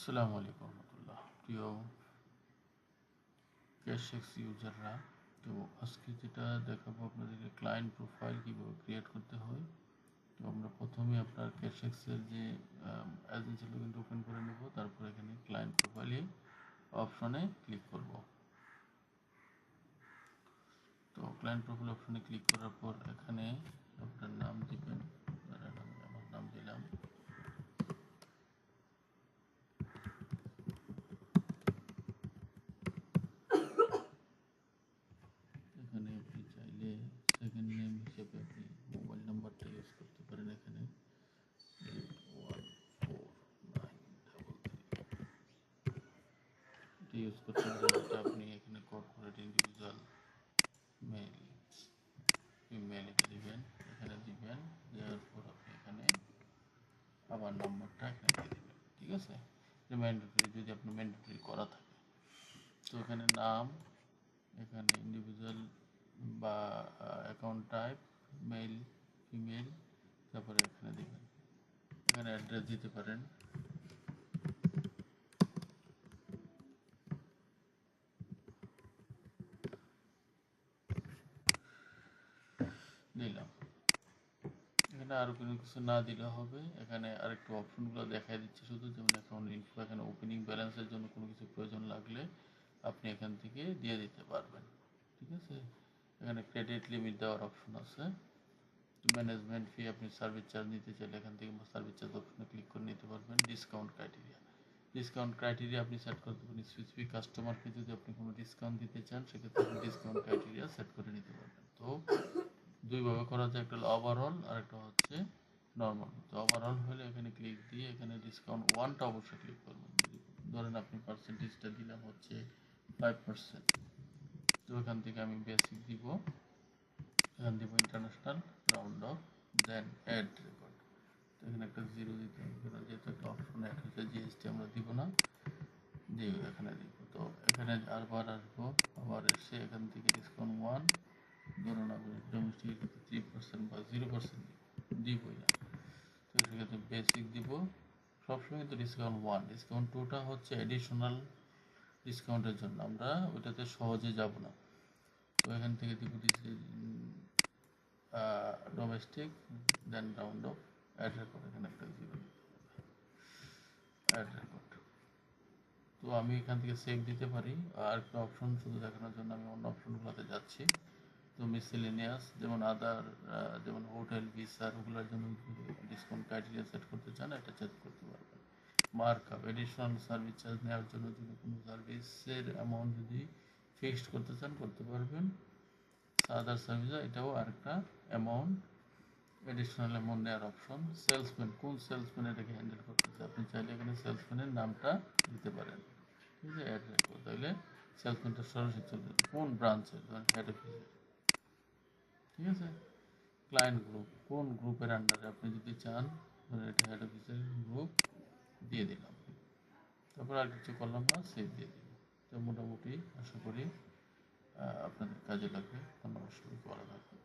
আসসালামু আলাইকুম রহমতুল্লাহ। প্রিয় ক্যাশএক্স ইউজাররা, তো আজকে যেটা দেখাবো আপনাদেরকে ক্লায়েন্ট প্রোফাইল কীভাবে ক্রিয়েট করতে হয়। তো আমরা প্রথমে আপনার ক্যাশএক্সের যে এজেন্সি লগইনটা ওপেন করে নেব, তারপর এখানে ক্লায়েন্ট প্রোফাইলে অপশনে ক্লিক করব। তো ক্লায়েন্ট প্রোফাইল অপশনে ক্লিক করার পর এখানে আপনার নাম দিবেন। আমি আমার নাম দিলাম। এখানে আপনি চাইলে সেকেন্ড নেম হিসেবে আপনি মোবাইল নাম্বারটা ইউজ করতে পারেন। এখানে 814933 ইউজ করতে পারেন। এটা আপনি এখানে কর্পোরেট, ইন্ডিভিজুয়াল, মেল, ইমেল এটা দিবেন, এখানে দিবেন। দেওয়ার পর আপনি এখানে আবার নাম্বারটা এখানে দিয়ে দিবেন। ঠিক আছে, যে ম্যান্ডেটরি, যদি আপনার ম্যান্ডেটরি করা থাকে। তো এখানে নাম, এখানে ইন্ডিভিজুয়াল বা অ্যাকাউন্ট টাইপ, মেল, ফিমেল, তারপরে এখানে দিবেন। এখানে অ্যাড্রেস দিতে পারেন। দিলাম। এখানে আরও কোনো কিছু না দিলে হবে। এখানে আরেকটু অপশনগুলো দেখাই দিচ্ছে শুধু, যেমন অ্যাকাউন্ট ইনফো। এখানে ওপেনিং ব্যালেন্সের জন্য কোনো কিছু প্রয়োজন লাগলে আপনি এখান থেকে দিয়ে দিতে পারবেন। ঠিক আছে, এখানে ক্রেডিট লিমিট দেওয়ার অপশন আছে। ম্যানেজমেন্ট ফি, আপনি সার্ভিস চার্জ নিতে চাইলে এখান থেকে সার্ভিস চার্জ অপশনে ক্লিক করে নিতে পারবেন। ডিসকাউন্ট ক্রাইটেরিয়া আপনি সেট করতে পারেন। স্পেসিফিক কাস্টমারকে যদি আপনি কোনো ডিসকাউন্ট দিতে চান, সেক্ষেত্রে আপনি ডিসকাউন্ট ক্রাইটেরিয়া সেট করে নিতে পারবেন। তো দুইভাবে করা যায়, একটা হলো ওভারঅল আর একটা হচ্ছে নর্মাল। তো ওভারঅল হলে এখানে ক্লিক দিয়ে এখানে ডিসকাউন্ট ওয়ানটা অবশ্যই ক্লিক করবেন। ধরেন আপনি পার্সেন্টেজটা দিলাম হচ্ছে 5%। তো এখান থেকে আমি বেসিক দিব, এখান দিব international, round off, then add record. তো এখানে একটা জিরো দিতে হবে, যেহেতু একটা অপশন অ্যাড হচ্ছে, জিএসটি আমরা দিব না, দিয়ে এখানে দিব। তো এখানে আবার আসবো, আবার এসে এখান থেকে ডিসকাউন্ট ওয়ান, ধরুন আপনি ডোমেস্টিক 3% বা 0% দিবই না। তো সেক্ষেত্রে বেসিক দিব। সবসময় কিন্তু ডিসকাউন্ট ওয়ান, ডিসকাউন্ট টুটা হচ্ছে এডিশনাল ডিসকাউন্টের জন্য, আমরা ওইটাতে সহজে যাব না। তো এখান থেকে দিব domestic, then round off, add record, এখানে একটা জিরো অ্যাড রেকর্ড। তো আমি এখান থেকে সেভ দিতে পারি। আর একটা অপশন শুধু দেখানোর জন্য আমি অন্য অপশনগুলোতে যাচ্ছি। তো মিসেলেনিয়াস, যেমন আদার, যেমন হোটেল, ভিসার, ওগুলোর জন্য ডিসকাউন্ট ক্রাইটেরিয়া সেট করতে চান, এটা সেট করতে পারবেন। মার্কআপ, এডিশনাল সার্ভিস চার্জ নেওয়ার জন্য যদি কোনো সার্ভিসের অ্যামাউন্ট যদি ফিক্সড করতে চান, করতে পারবেন। আদার সার্ভিস, এটাও আরেকটা অ্যামাউন্ট, এডিশনাল অ্যামাউন্ট নেওয়ার অপশন। সেলসম্যান, কোন সেলসম্যান এটাকে হ্যান্ডেল করতেছে, আপনি চাইলে এখানে সেলসম্যানের নামটা দিতে পারেন। ঠিক আছে, অ্যাড রাখবো, তাহলে সেলসম্যানটা সরাসরি চলে যাবে কোন ব্রাঞ্চের, ধরেন হেড অফিসে। ঠিক আছে, ক্লায়েন্ট গ্রুপ, কোন গ্রুপের আন্ডারে আপনি যদি চান, ধরেন এটা হেড অফিসের গ্রুপ দিয়ে দিলাম। তারপর আর কিছু করলাম না, সেভ দিয়ে দিলাম। তো মোটামুটি আশা করি আপনাদের কাজে লাগবে। ধন্যবাদ সবাইকে, ভালো থাকবেন।